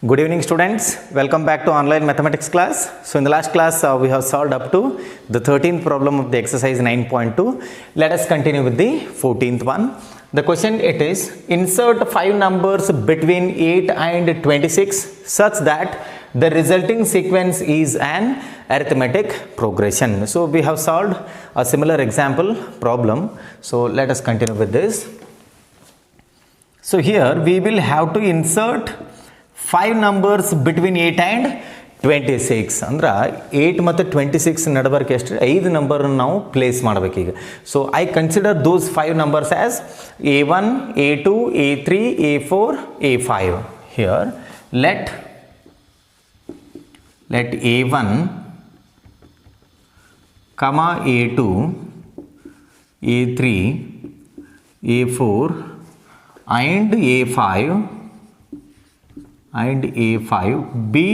Good evening students, welcome back to online mathematics class. So in the last class we have solved up to the 13th problem of the exercise 9.2. Let us continue with the 14th one. The question it is, insert 5 numbers between 8 and 26 such that the resulting sequence is an arithmetic progression. So we have solved a similar example problem. So let us continue with this. So here we will have to insert 5 numbers between 8 and 26 ಅಂದ್ರೆ 8 ಮತ್ತು 26 ನಡುವರ್ಗೆ ಎಷ್ಟು 5 number ನಾವು place ಮಾಡಬೇಕು ಈಗ. So I consider those 5 numbers as a1 a2 a3 a4 a5. Here let a1 comma a2 a3 a4 and a5 be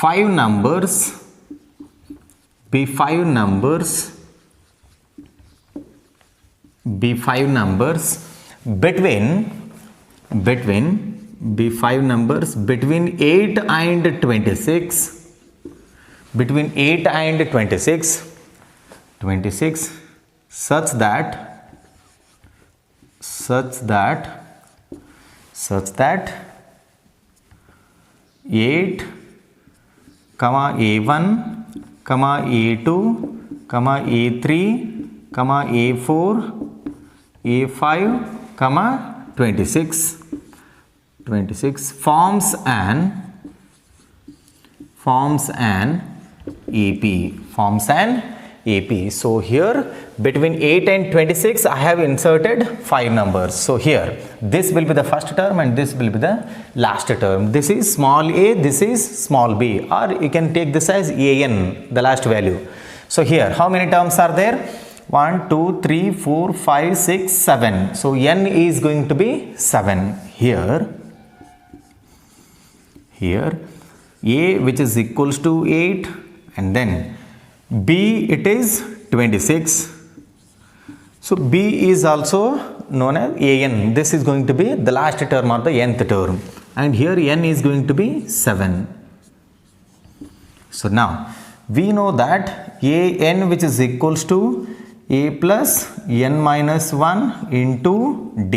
5 numbers between 8 and 26 such that a1 a1 a2 a3 a4 a5 26 forms an AP. So here between 8 and 26 I have inserted 5 numbers. So here this will be the first term and this will be the last term. This is small a, this is small b, or you can take this as an, the last value. So here how many terms are there? 1 2 3 4 5 6 7. So n is going to be 7. Here a which is equals to 8 and then b it is 26. So b is also known as an. This is going to be the last term or the nth term, and here n is going to be 7. So now we know that an which is equals to a plus n minus 1 into d.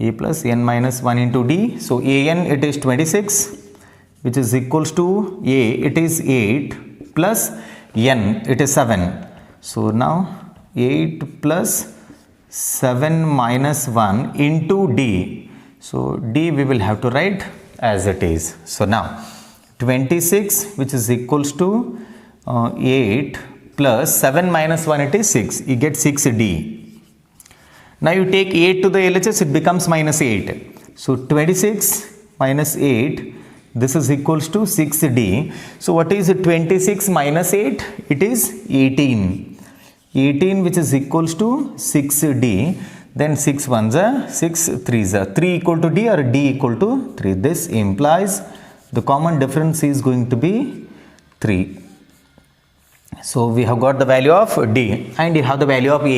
A plus n minus 1 into d. So an it is 26 which is equals to a it is 8 plus n it is 7. So now 8 plus 7 minus 1 into d. So d we will have to write as it is. So now 26 which is equals to 8 plus 7 minus 1 it is 6. You get 6d. Now you take 8 to the LHS, it becomes minus 8. So 26 minus 8, this is equals to 6d. So what is 26 minus 8? It is 18. 18 which is equals to 6d. Then 6 ones are 6 threes are 3 equal to d or d equal to 3. This implies the common difference is going to be 3. So we have got the value of d and you have the value of a,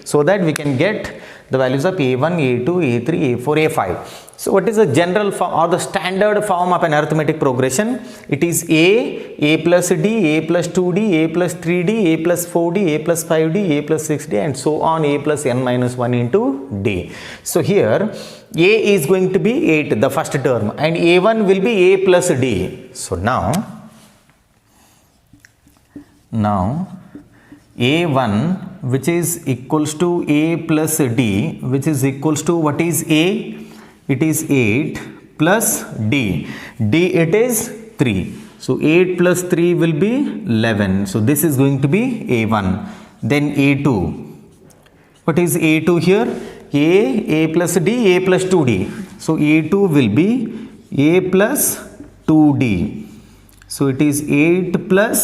so that we can get the values of a1, a2, a3, a4, a5. So what is the general form or the standard form of an arithmetic progression? It is a plus d, a plus 2d, a plus 3d, a plus 4d, a plus 5d, a plus 6d, and so on, a plus n minus 1 into d. So here a is going to be 8, the first term, and a1 will be a plus d. So now a1 which is equals to a plus d, which is equals to what is a? It is 8 plus d. D it is 3. So 8 plus 3 will be 11. So this is going to be a1. Then a2. What is a2 here? A plus d, a plus 2d. So a2 will be a plus 2d. So it is 8 plus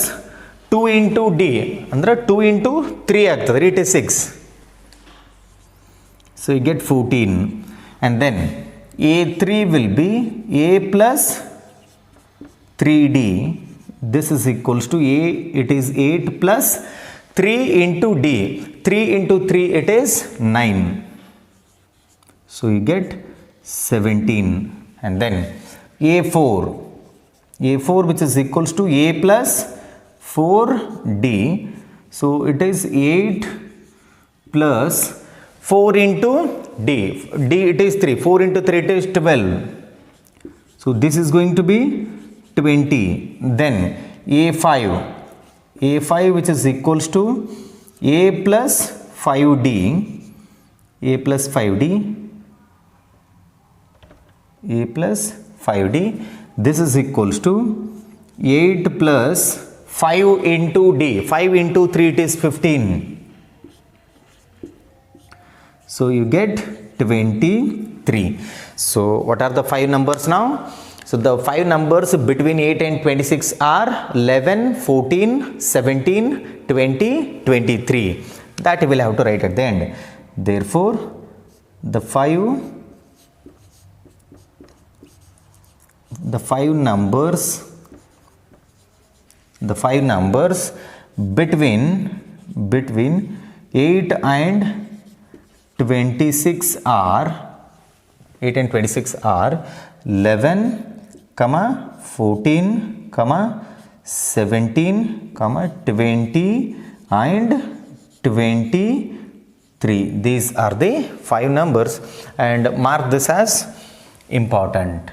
2 into d. Andra 2 into 3 agtadre, it is 6. So you get 14. And then a3 will be a plus 3d. This is equals to a, it is 8 plus 3 into d. 3 into 3 it is 9. So you get 17. and then a4 which is equals to a plus 4d. So it is 8 plus 4 into d it is 3, 4 into 3 it is 12. So this is going to be 20. Then a5 which is equals to a plus 5d, a plus 5d, this is equals to 8 plus 5 into d, 5 into 3 it is 15. So you get 23. So what are the 5 numbers now? So the 5 numbers between 8 and 26 are 11, 14, 17, 20, 23. That you will have to write at the end. Therefore, the five numbers between 8 and 26 are 11, 14, 17, 20 and 23. These are the 5 numbers, and mark this as important.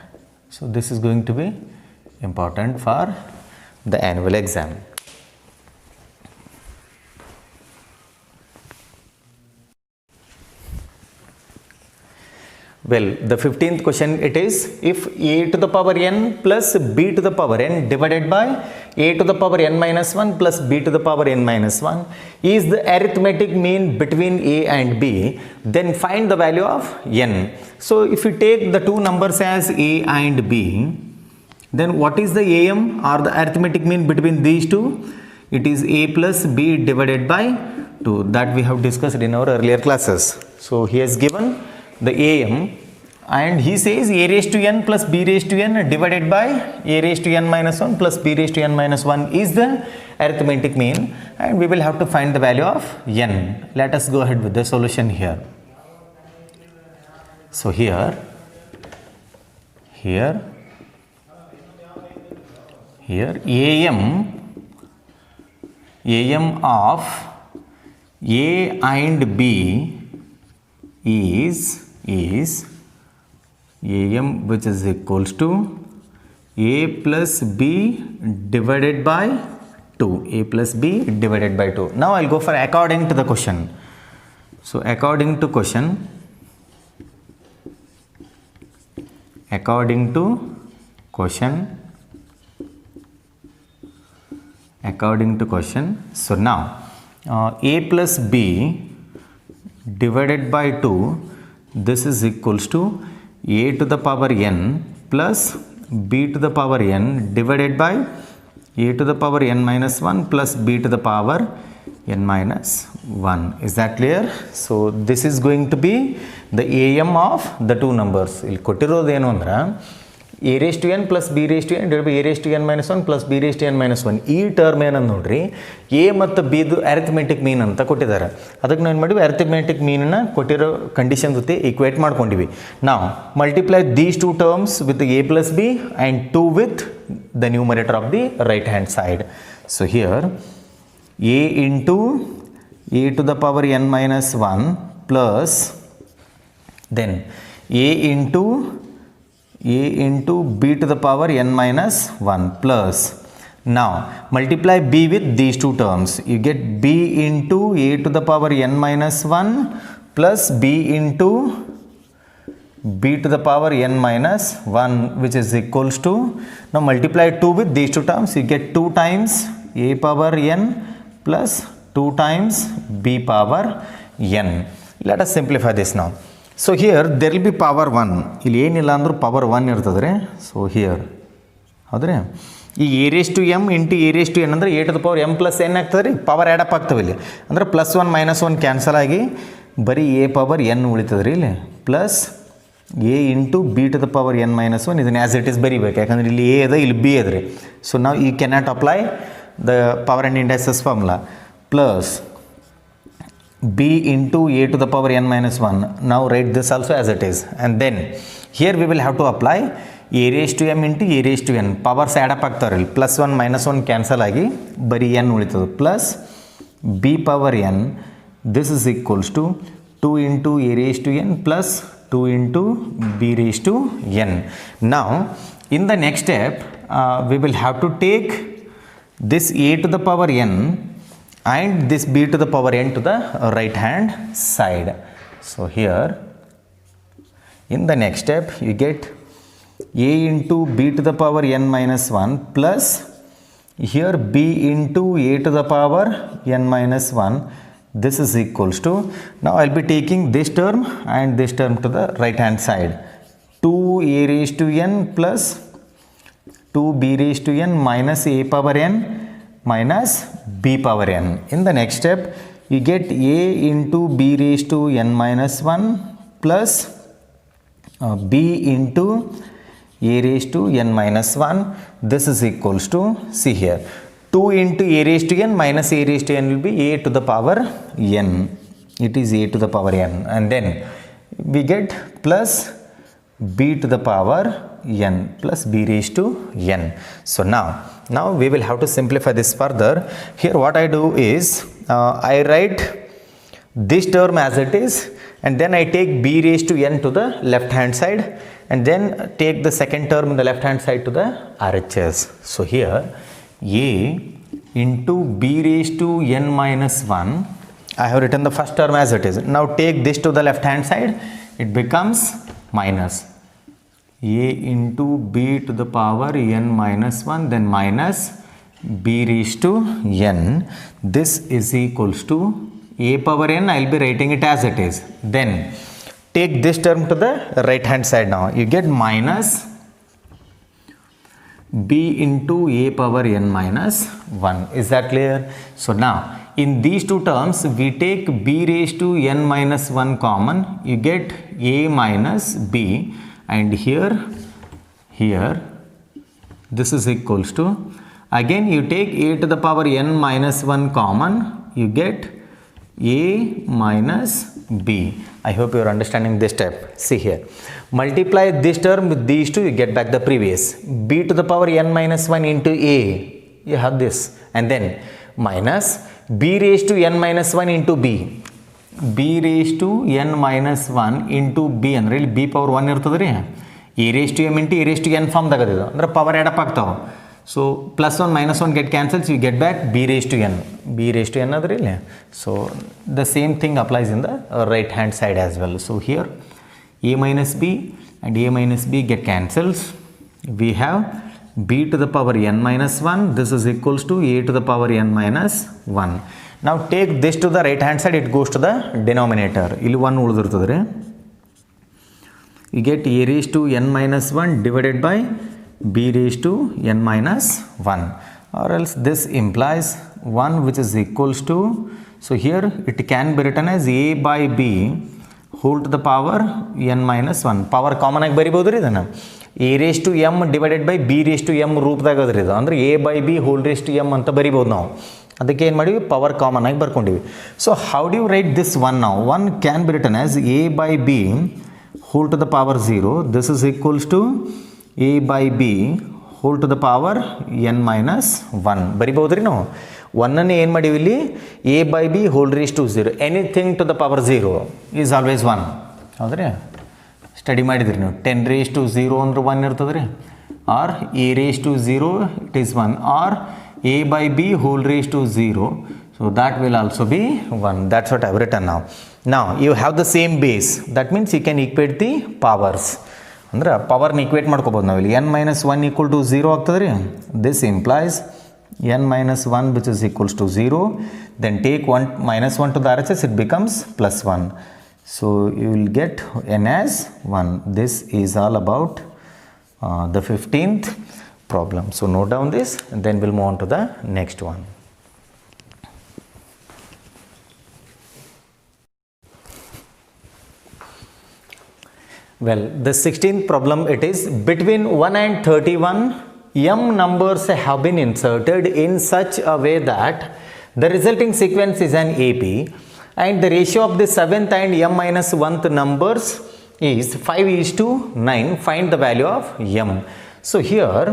So this is going to be important for the annual exam. Well, the 15th question it is, if a to the power n plus b to the power n divided by a to the power n minus 1 plus b to the power n minus 1 is the arithmetic mean between a and b, then find the value of n. So if you take the two numbers as a and b, then what is the am or the arithmetic mean between these two? It is a plus b divided by 2, that we have discussed in our earlier classes. So he has given the am, and he says a raised to n plus b raised to n divided by a raised to n minus 1 plus b raised to n minus 1 is the arithmetic mean, and we will have to find the value of n. Let us go ahead with the solution here. So here am of a and b is am which is equals to a plus b divided by 2, a plus b divided by 2. Now I'll go for according to the question. So according to question, so now a plus b divided by 2, this is equals to a to the power n plus b to the power n divided by a to the power n minus 1 plus b to the power n minus 1. Is that clear? So this is going to be the am of the two numbers. ಇಲ್ಲಿ ಕೊಟ್ಟಿರೋದು ಏನು ಅಂದ್ರೆ a raised to n plus b raised to n divided by a raised to n minus 1 plus b raised to n minus 1. ಈ term ಏನಂತ ನೋಡ್ರಿ, a ಮತ್ತು b ದು arithmetic ಮೀನ್ ಅಂತ ಕೊಟ್ಟಿದ್ದಾರೆ. ಅದಕ್ಕೆ ನಾವು ಏನು ಮಾಡಿವಿ, ಅರಿಥಮೆಟಿಕ್ ಮೀನನ್ನು ಕೊಟ್ಟಿರೋ ಕಂಡೀಷನ್ ಜೊತೆ ಈಕ್ವೇಟ್ ಮಾಡ್ಕೊಂಡಿವಿ. ನಾವು multiply these two terms with a plus b and 2 with the numerator of the right hand side. So here a into a to the power n minus 1 plus then a into b to the power n minus 1 plus, now multiply b with these two terms, you get b into a to the power n minus 1 plus b into b to the power n minus 1, which is equals to, now multiply 2 with these two terms, you get 2 times a power n plus 2 times b power n. Let us simplify this now. So here there will be power 1, ಇಲ್ಲಿ ಏನಿಲ್ಲ ಅಂದರೂ power 1 ಇರ್ತದೆ. So here ಹೌದ್ರಿ, ಈ a raised to m into a raised to n ಅಂದರೆ a to the power m plus n ಆಗ್ತದೆ ರೀ, power add up ಆಗ್ತವೆ ಇಲ್ಲಿ. ಅಂದರೆ ಪ್ಲಸ್ 1 ಮೈನಸ್ 1 ಕ್ಯಾನ್ಸಲ್ ಆಗಿ ಬರೀ a ಪವರ್ n ಉಳಿತದೆ ರೀ ಇಲ್ಲಿ, plus a into b to the power n minus 1. ಇದನ್ನು ಆ್ಯಸ್ ಇಟ್ ಈಸ್ ಬರೀಬೇಕು, ಯಾಕಂದರೆ ಇಲ್ಲಿ a ಅದ ಇಲ್ಲಿ b ಅದ ರೀ. ಸೊ ನಾವು ಈ cannot apply the power and indices formula, plus b into a to the power n minus 1. Now write this also as it is, and then here we will have to apply a raised to m into a raised to n powers add up ಆಗ್ತಾವ್ರಿ ಇಲ್ಲಿ +1 -1 cancel ಆಗಿ ಬರೀ n ಉಳಿತದೆ plus b power n this is equals to 2 into a raised to n plus 2 into b raised to n. Now in the next step we will have to take this a to the power n and this b to the power n to the right hand side. So here in the next step you get a into b to the power n minus 1 plus here b into a to the power n minus 1. This is equals to, now I will be taking this term and this term to the right hand side, 2a raised to n plus 2b raised to n minus a power n minus b power n. In the next step you get a into b raised to n minus 1 plus b into a raised to n minus 1. This is equals to, see here, 2 into a raised to n minus a raised to n will be a to the power n. It is a to the power n, and then we get plus b to the power n plus b raised to n. So now we will have to simplify this further. Here what I do is I write this term as it is, and then I take b raised to n to the left hand side, and then take the second term in the left hand side to the RHS. So here a into b raised to n minus 1, I have written the first term as it is. Now take this to the left hand side, it becomes minus a into b to the power n minus 1, then minus b raised to n. This is equals to a power n, I will be writing it as it is. Then take this term to the right hand side. Now you get minus b into a power n minus 1. Is that clear? So now in these two terms we take b raised to n minus 1 common, you get a minus b, and here this is equals to, again you take a to the power n minus 1 common, you get a minus b. I hope you are understanding this step. See here, multiply this term with these two, you get back the previous, b to the power n minus 1 into a, you have this, and then minus b raised to n minus 1 into b, b raised to n minus 1 into b ಅಂದ್ರೆ ಇಲ್ಲಿ b power 1 ಇರ್ತದೆ ರೀ, a raised to m into a raised to n form ದಾಗದಿದೆ ಅಂದ್ರೆ power add up ಆಗ್ತಾವೆ. So plus 1 minus 1 get cancels, you get back b raised to n, b raised to n adri ille. So the same thing applies in the right hand side as well. So here a minus b and a minus b get cancels, we have b to the power n minus 1, this is equals to a to the power n minus 1. Now take this to the right hand side, it goes to the denominator, ಇಲ್ಲಿ 1 ಉಳಿದಿರ್ತದೆ ರೀ, you get a raised to n minus 1 divided by b raised to n minus 1, or else this implies 1 which is equals to, so here it can be written as a by b whole to the power n minus 1. Power common ಆಗಿ ಬರಿಬೋದು ರೀ ಇದನ್ನು, a raised to m divided by b raised to m ರೂಪದಾಗ ಅದ್ರಿ ಇದು, ಅಂದರೆ a by b whole raised to m ಅಂತ ಬರಿಬೋದು ನಾವು. ಅದಕ್ಕೆ ಏನು ಮಾಡಿವಿ, ಪವರ್ ಕಾಮನ್ ಆಗಿ ಬರ್ಕೊಂಡಿವಿ. So how do you write this 1 now? 1 can be written as a by b whole to the power 0, this is equals to a by b whole to the power n minus 1 ಬರಿಬಹುದ್ರಿ ನಾವು. 1 ಅನ್ನು ಏನು ಮಾಡಿವಿ ಇಲ್ಲಿ, a by b whole raised to 0, anything to the power 0 is always 1. ಹೌದ್ರಿ, study ಮಾಡಿದ್ರಿ ನೀವು, 10 raised to 0 ಅಂದ್ರೆ 1 ಇರ್ತದೆ ರೀ, or a raised to 0 it is 1, or a by b whole raised to 0, so that will also be 1. That's what I have written now. Now you have the same base, that means you can equate the powers, ಅಂದ್ರೆ ಪವರ್ನ equate ಮಾಡ್ಕೋಬೋದು ನಾವು ಇಲ್ಲಿ. n minus 1 equal to 0 ಆಗ್ತದೆ ರೀ, this implies n minus 1 which is equals to 0, then take 1 minus 1 to the RHS, it becomes plus 1. So you will get n as 1. This is all about the 15th problem. So note down this, and then we'll move on to the next one. Well, the 16th problem, it is between 1 and 31, m numbers have been inserted in such a way that the resulting sequence is an AP, and the ratio of the 7th and m minus 1th numbers is 5:9. Find the value of m. So here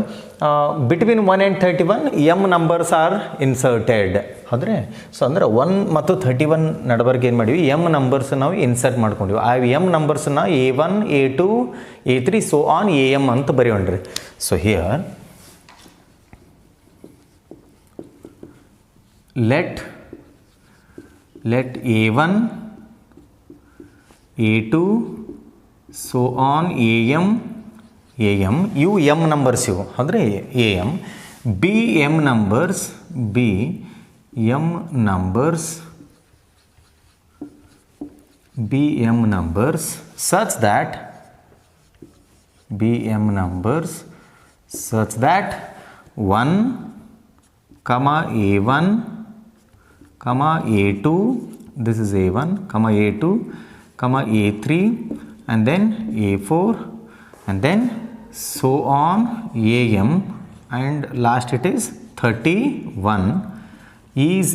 between 1 and 31 m numbers are inserted. ಹೌದ್ರೆ so ಅಂದರೆ 1 ಮತ್ತು 31 ನಡುವರೆಗೆ ಏನು ಮಾಡಿವಿ M numbers ನಾವು insert ಮಾಡ್ಕೊಂಡಿವಿ. ಆ M ನಂಬರ್ಸನ್ನ A1 A2 A3 so on AM ಅಂತ ಬರೆಯೋಣ್ರಿ. So here let A1 A2 so on AM ಇವು ಎಮ್ ನಂಬರ್ಸ್ ಇವು ಅಂದರೆ AM BM numbers such that 1 comma A1 comma A2, this is A1 comma A2 comma A3 and then A4 and then so on AM and last it is 31 is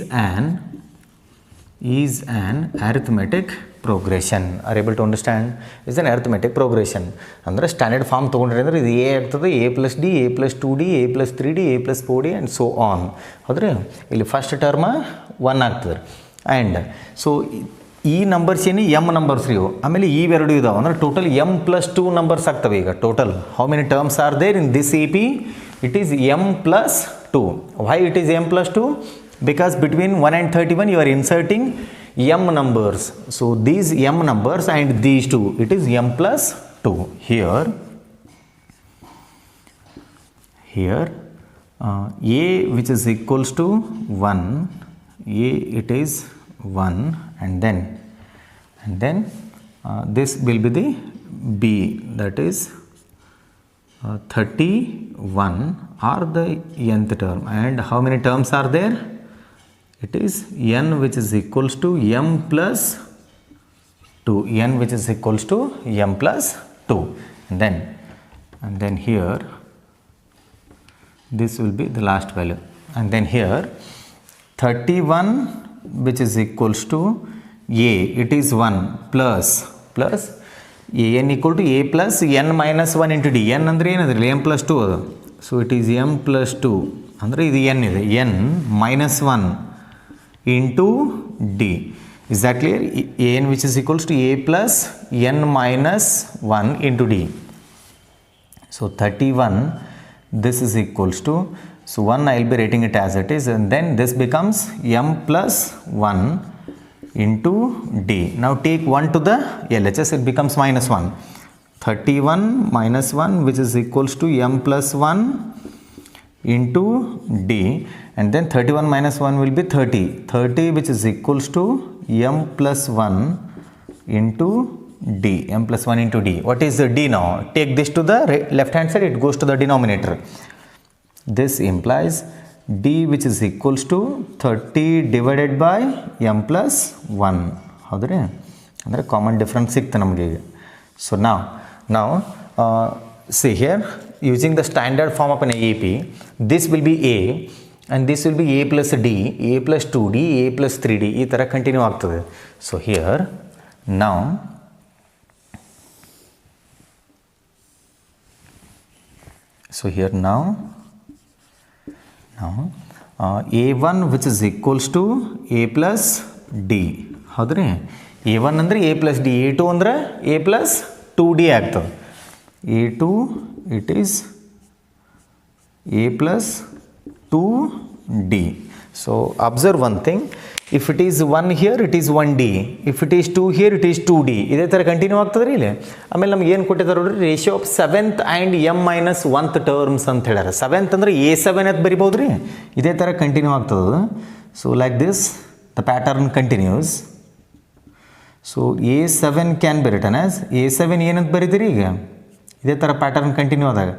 an arithmetic progression. Are able to understand? Is an arithmetic progression. ಅಂದರೆ standard form ತೊಗೊಂಡ್ರೆ ಅಂದರೆ ಇದು A ಆಗ್ತದೆ A + D A + 2D A + 3D A + 4D and so on. ಹೌದ್ರಿ ಇಲ್ಲಿ first term 1 ಆಗ್ತದೆ and so ಈ numbers ಏನು ಎಮ್ ನಂಬರ್ಸ್ ಇವು ಆಮೇಲೆ ಇವೆರಡು ಇದಾವೆ ಅಂದರೆ ಟೋಟಲ್ m + 2 ನಂಬರ್ಸ್ ಆಗ್ತವೆ. ಈಗ total how many terms are there in this AP? It is m + 2. Why it is m + 2? Because between 1 and 31 you are inserting m numbers. So these m numbers and these two, it is m + 2. Here A which is equals to 1, A it is 1 and then this will be the B, that is 31 are the nth term. And how many terms are there? It is n which is equals to m plus 2, n which is equals to m plus 2 and then here this will be the last value and then here 31 which is equals to A, it is 1 plus an equal to A plus n minus 1 into D. n ಅಂದರೆ ಏನಂದ್ರೆ m plus 2 ಅದು. So it is m plus 2 ಅಂದರೆ ಇದು n ಇದೆ n minus 1 into D. Is that clear? An which is equals to A plus n minus 1 into D. So 31 this is equals to, so 1 I will be writing it as it is and then this becomes m plus 1 into D. Now take 1 to the LHS, it becomes minus 1. 31 minus 1 which is equals to m plus 1 into D and then 31 minus 1 will be 30 which is equals to m plus 1 into D, m plus 1 into D. What is the D now? Take this to the left hand side, it goes to the denominator. This implies D which is equals to 30 divided by m plus 1. ಹೌದ್ರಿ ಅಂದರೆ common difference ಸಿಕ್ತು ನಮಗೆ. So now see here using the standard form of an AP, this will be A and this will be A plus D, A plus 2D, A plus 3D ಈ ಥರ continue ಆಗ್ತದೆ. So here now A1 which is equals to A plus D. ಹೌದ್ರಿ A1 ಅಂದರೆ A plus D, A2 ಅಂದರೆ A plus 2D ಆಗ್ತದೆ. A2 it is A plus 2D. So observe one thing, if it is 1 here it is 1D, if it is 2 here it is 2D. ಇದೇ ಥರ continue ಆಗ್ತದೆ ರೀ ಇಲ್ಲಿ. ಆಮೇಲೆ ನಮ್ಗೆ ಏನು ಕೊಟ್ಟಿದ್ದಾರೆ ನೋಡ್ರಿ, ratio of 7th and m minus 1th terms ಅಂತ ಹೇಳ್ಯಾರ. 7th ಅಂದರೆ A7 ಅಂತ ಬರಿಬೋದು ರೀ. ಇದೇ ಥರ ಕಂಟಿನ್ಯೂ ಆಗ್ತದೆ. So like this the pattern continues. So A7 can be written as, A7 ಏನಂತ ಬರೀತೀರಿ ಈಗ ಇದೇ ಥರ ಪ್ಯಾಟರ್ನ್ ಕಂಟಿನ್ಯೂ ಆದಾಗ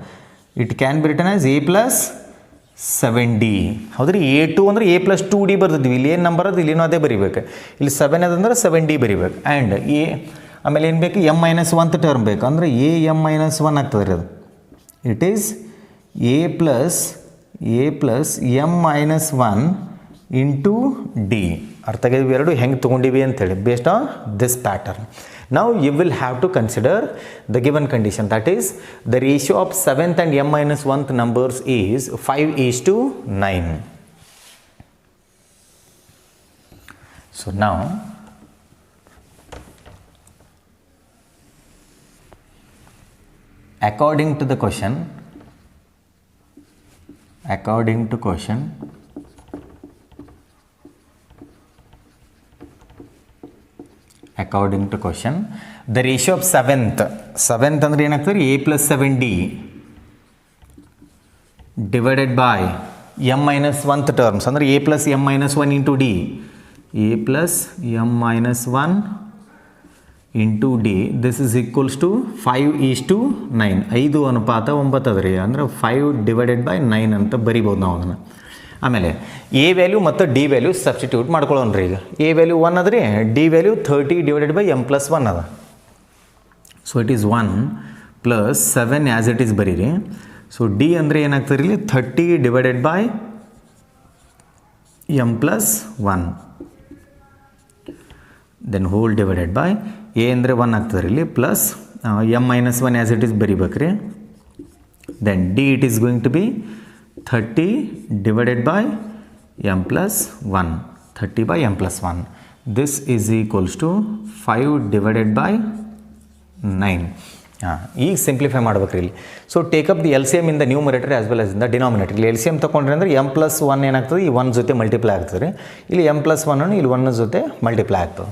it can be written as A plus 7D. ಹೌದ್ರಿ A2 ಅಂದರೆ A ಪ್ಲಸ್ 2D ಬರ್ತಿದ್ವಿ. ಇಲ್ಲಿ ಏನು ನಂಬರ್ ಅದು ಇಲ್ಲಿನೂ ಅದೇ ಬರಿಬೇಕು. ಇಲ್ಲಿ 7 ಅದಂದ್ರೆ 7D ಬರಿಬೇಕು. ಆ್ಯಂಡ್ ಆಮೇಲೆ ಏನು ಬೇಕು, m minus 1th ಟರ್ಮ್ ಬೇಕು ಅಂದರೆ m minus 1 ಆಗ್ತದೆ ರೀ ಅದು. It is A plus m minus 1 into D. ಅರ್ಥ ಆಗಿದ್ವಿ ಎರಡು ಹೆಂಗೆ ತೊಗೊಂಡಿವಿ ಅಂತೇಳಿ based on this pattern. Now you will have to consider the given condition, that is the ratio of 7th and m minus 1th numbers is 5:9. So now according to question, the ratio of 7th ಅಂದರೆ ಏನಾಗ್ತದೆ a plus 7d divided by m minus 1th terms ಅಂದರೆ a plus m minus 1 into d, a plus m minus 1 into d, this is equals to 5:9. 5 ಅನುಪಾತ 9 ಅದ್ರಿ, ಅಂದರೆ 5 divided by 9 ಅಂತ ಬರಿಬೋದು ನಾವು ಅದನ್ನು. ಆಮೇಲೆ ಎ ವ್ಯಾಲ್ಯೂ ಮತ್ತು ಡಿ ವ್ಯಾಲ್ಯೂ ಸಬ್ಸ್ಟಿಟ್ಯೂಟ್ ಮಾಡ್ಕೊಳ್ಳೋಣ್ರಿ. ಈಗ ಎ ವ್ಯಾಲ್ಯೂ 1 ಅದ್ರಿ, D value 30 divided by m plus 1 ಅದ. So it is 1 plus 7 as it is ಬರೀರಿ. ಸೊ ಡಿ ಅಂದರೆ ಏನಾಗ್ತದೆ ಇಲ್ಲಿ 30 divided by m plus 1 then whole divided by A ಅಂದರೆ 1 ಆಗ್ತದೆ ಇಲ್ಲಿ plus m minus 1 as it is ಬರಿಬೇಕ್ರಿ. Then D it is going to B 30 divided by m plus 1, 30 by m plus 1. This is equals to 5 divided by 9. ಈಗ simplify ಮಾಡ್ಬೇಕ್ರಿ ಇಲ್ಲಿ. So take up the L C M in the numerator as well as in the denominator. ಇಲ್ಲಿ L C M ತೊಗೊಂಡ್ರಿ ಅಂದರೆ m plus 1 ಏನಾಗ್ತದೆ ಈ 1 ಜೊತೆ multiply ಆಗ್ತದೆ ರೀ. ಇಲ್ಲಿ m plus 1 ಅನ್ನು ಇಲ್ಲಿ 1 ಜೊತೆ ಮಲ್ಟಿಪ್ಲೈ ಆಗ್ತದೆ.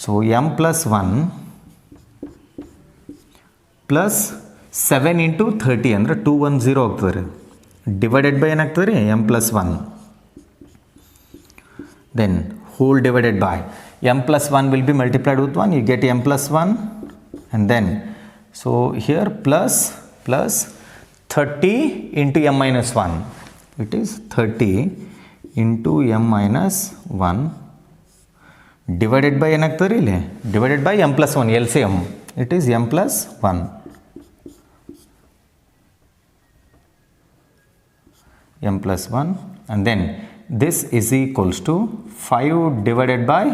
So m plus 1 plus 7 into 30 ಅಂದರೆ 210 ಆಗ್ತದೆ ರೀ. ಡಿವೈಡೆಡ್ ಬೈ ಏನಾಗ್ತದೆ ರೀ m plus 1. Then whole divided by m plus 1 will be multiplied with 1, you get m plus 1, and then so here plus 30 into m minus 1, it is 30 into m minus 1 divided by ಏನಾಗ್ತದೆ ಇಲ್ಲಿ divided by m plus 1 LCM, it is m plus 1. m plus 1 and then this is equals to 5 divided by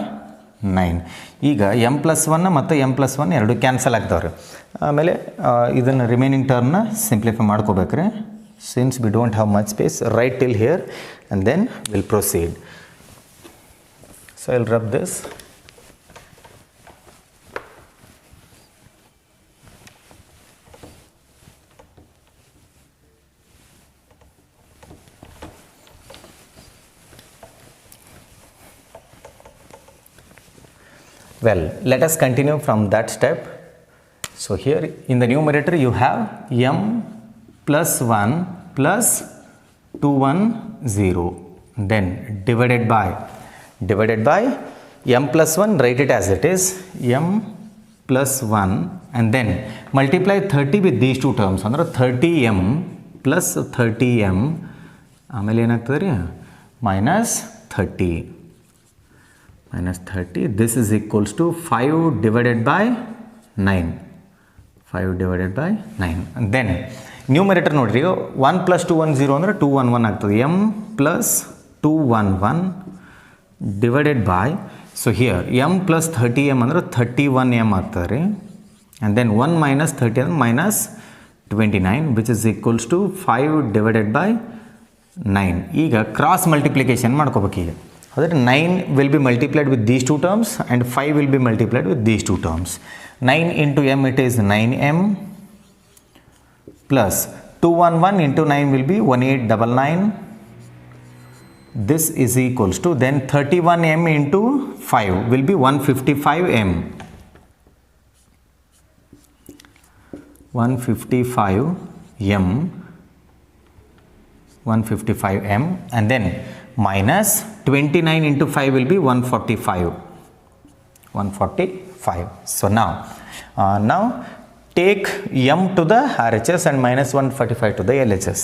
9. ಈಗ m plus 1 ಮತ್ತು m plus 1 ಎರಡು cancel ಆಗ್ತಾವ್ರಿ. ಆಮೇಲೆ ಇದನ್ನು remaining ಟರ್ಮ್ನ simplify ಮಾಡ್ಕೋಬೇಕ್ರಿ. Since we don't have much space, right till here and then will proceed. So I'll rub this. Well, let us continue from that step. So here in the numerator you have m plus 1 plus 210, then divided by m plus 1, write it as it is, m plus 1 and then multiply 30 with these two terms, ಅಂದರೆ 30m plus 30m ಆಮೇಲೆ ಏನಾಗ್ತದೆ ರೀ minus 30. This is equals to 5 divided by 9. 5 divided by 9. And then numerator ನೋಡ್ರಿ 1 plus 210 ಅಂದರೆ 211 ಆಗ್ತದೆ. m plus 211 divided by, so here m plus 30m ಅಂದರೆ 31m ಆಗ್ತದೆ ರೀ. And then 1 minus 30 ಅಂದರೆ minus 29 which is equals to 5 divided by 9. ಈಗ cross multiplication ಮಾಡ್ಕೋಬೇಕು. ಈಗ ಅದರ 9 will be multiplied with these two terms and 5 will be multiplied with these two terms. 9 into m, it is 9m plus 211 into 9 will be 1899. This is equals to, then 31m into 5 will be 155m. 155m and then minus 29 into 5 will be 145. So now take m to the RHS and minus 145 to the LHS.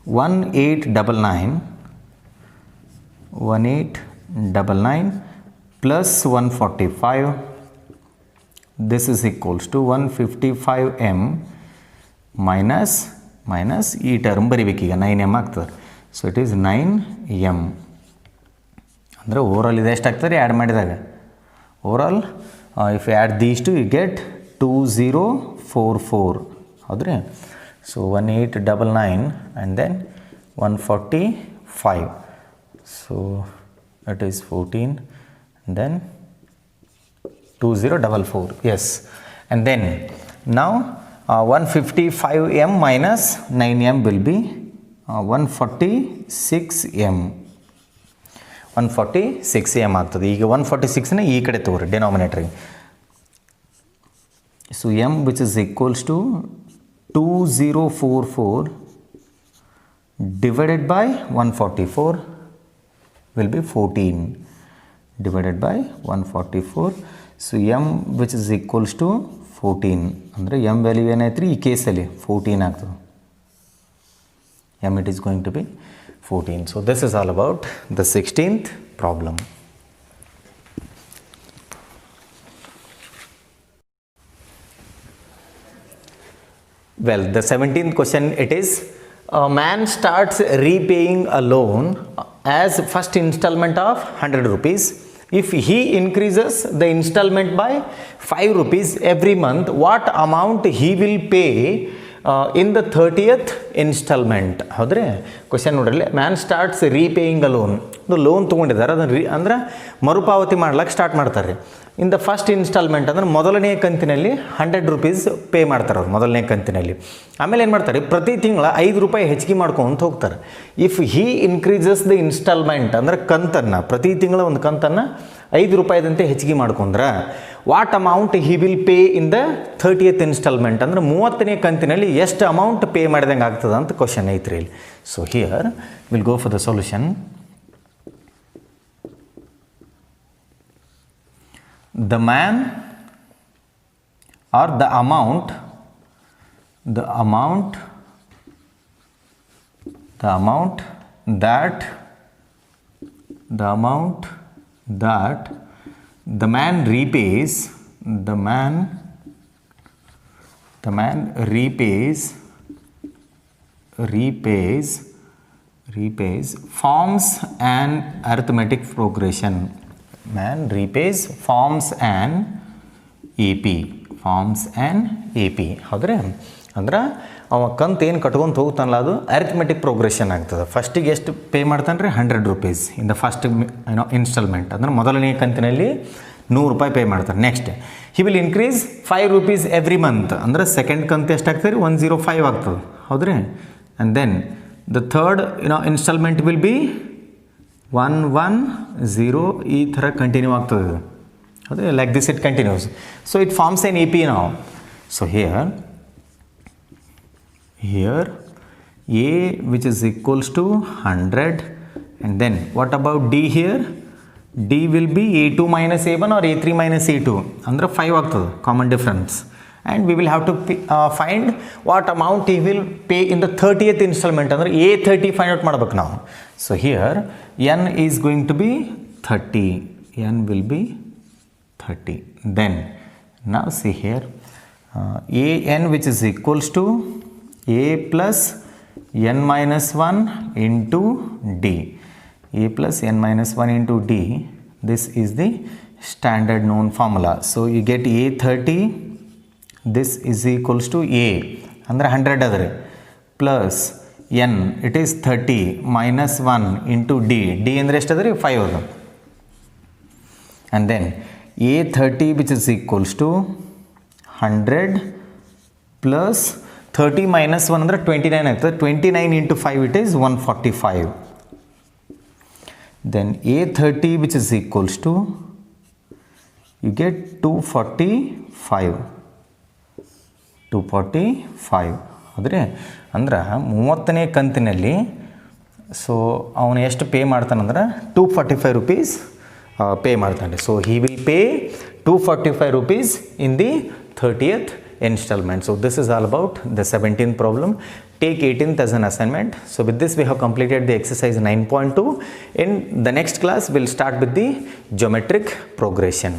1899 plus 145, this is equals to 155m minus ಈ term ಬರಿಬೇಕೀಗ 9m ಆಗ್ತದೆ. So it is 9m ಅಂದರೆ overall ಇದು ಎಷ್ಟು ಆಗ್ತದೆ add ಮಾಡಿದಾಗ overall if you add these two, you get 2044. ಹೌದ್ರಿ? So 1899 and then 145. So it is 14 and then 2044. Yes. And then now 155m minus 9m will be 146m. 146m ಆಗ್ತದೆ. ಈಗ 146ನ ಈ ಕಡೆ ತಗೋರಿ ಡಿನಾಮಿನೇಟರ್ಗೆ. So m which is equals to 2044 divided by 144 will be 14 divided by 144. So m which is equals to 14 ಅಂದರೆ m value ಏನಾಯ್ತು ರೀ ಈ ಕೇಸಲ್ಲಿ 14 ಆಗ್ತದೆ. m it is going to be 14. So this is all about the 16th problem. Well, the 17th question it is, a man starts repaying a loan as first installment of 100 rupees. If he increases the installment by 5 rupees every month, what amount he will pay in the 30th installment? ಹೌದ್ರಿ? Question ನೋಡ್ರಿ, man starts repaying ಅ loan. ಒಂದು loan ತೊಗೊಂಡಿದ್ದಾರೆ, ಅದನ್ನು ಅಂದ್ರೆ ಮರುಪಾವತಿ ಮಾಡ್ಲಿಕ್ಕೆ start ಮಾಡ್ತಾರೆ. ಇನ್ the first installment ಅಂದ್ರೆ ಮೊದಲನೇ ಕಂತಿನಲ್ಲಿ 100 ರೂಪೀಸ್ ಪೇ ಮಾಡ್ತಾರೆ ಅವ್ರು ಮೊದಲನೇ ಕಂತಿನಲ್ಲಿ. ಆಮೇಲೆ ಏನು ಮಾಡ್ತಾರೆ, ಪ್ರತಿ ತಿಂಗಳ 5 ರೂಪಾಯಿ ಹೆಚ್ಚಿಗೆ ಮಾಡ್ಕೊಂತ ಹೋಗ್ತಾರೆ. If he increases the instalment ಅಂದ್ರೆ ಕಂತನ್ನು, ಪ್ರತಿ ತಿಂಗಳ ಒಂದು ಕಂತನ್ನು 5 ರೂಪಾಯಿದಂತೆ ಹೆಚ್ಚಿಗೆ ಮಾಡ್ಕೊಂಡ್ರೆ what amount he will pay in the 30th instalment ಅಂದ್ರೆ 30ನೇ ಕಂತಿನಲ್ಲಿ ಎಷ್ಟು ಅಮೌಂಟ್ ಪೇ ಮಾಡಿದಂಗೆ ಆಗ್ತದೆ ಅಂತ ಕ್ವಶನ್ ಐತ್ರಿ ಇಲ್ಲಿ. So here will go for the solution. The man or the amount that the man repays forms an arithmetic progression. Man repays forms an AP. ಹೌದ್ರಿ? ಅಂದ್ರೆ ಅವ ಕಂತು ಏನು ಕಟ್ಕೊಂತ ಹೋಗ್ತಾನಲ್ಲ ಅದು ಅರಿಥಮೆಟಿಕ್ ಪ್ರೋಗ್ರೆಷನ್ ಆಗ್ತದೆ. ಫಸ್ಟಿಗೆ ಎಷ್ಟು ಪೇ ಮಾಡ್ತಾನೆ ರೀ, 100 rupees in the first installment ಅಂದ್ರೆ ಮೊದಲನೇ ಕಂತಿನಲ್ಲಿ 100 ರೂಪಾಯಿ ಪೇ ಮಾಡ್ತಾರೆ. Next he will increase 5 rupees every month ಅಂದ್ರೆ ಸೆಕೆಂಡ್ ಕಂತು ಎಷ್ಟಾಗ್ತದೆ ರೀ, 105 ಆಗ್ತದೆ. ಹೌದ್ರಿ? And then the third installment will be 110 ಈ ಥರ ಕಂಟಿನ್ಯೂ ಆಗ್ತದೆ. ಹೌದು, like this it continues. So it forms an AP now. So here A which is equals to 100 and then what about D here? D will be A2 minus A1 or A3 minus A2 ಅಂದ್ರೆ 5 ಆಗ್ತದೆ common difference. and we will have to find what amount he will pay in the 30th installment ಅಂದ್ರೆ A30 find out ಮಾಡಬೇಕು ನಾವು. So here n is going to be 30. n will be 30. Then now see here an which is equals to a plus n minus 1 into d. a plus n minus 1 into d, this is the standard known formula. So you get A30, this is equals to a ಅಂದರೆ 100 adare plus n it is 30 minus 1 into d. d ಅಂದರೆ ಎಷ್ಟು adare 5 ಅದು. and then A30 which is equals to 100 plus 30 minus 1 ಅಂದರೆ 29 ಆಗ್ತದೆ. 29 into 5 it is 145. then A30 which is equals to you get 245 ಹೌದ್ರಿ? ಅಂದ್ರೆ 30ನೇ ಕಂತಿನಲ್ಲಿ so ಅವನು ಎಷ್ಟು ಪೇ ಮಾಡ್ತಾನಂದ್ರೆ 245 ರೂಪೀಸ್ ಪೇ ಮಾಡ್ತಾನೆ. So he will pay 245 rupees in the 30th installment. So this is all about the 17th problem. Take 18th as an assignment. So with this we have completed the exercise 9.2. In the next class we'll start with the geometric progression.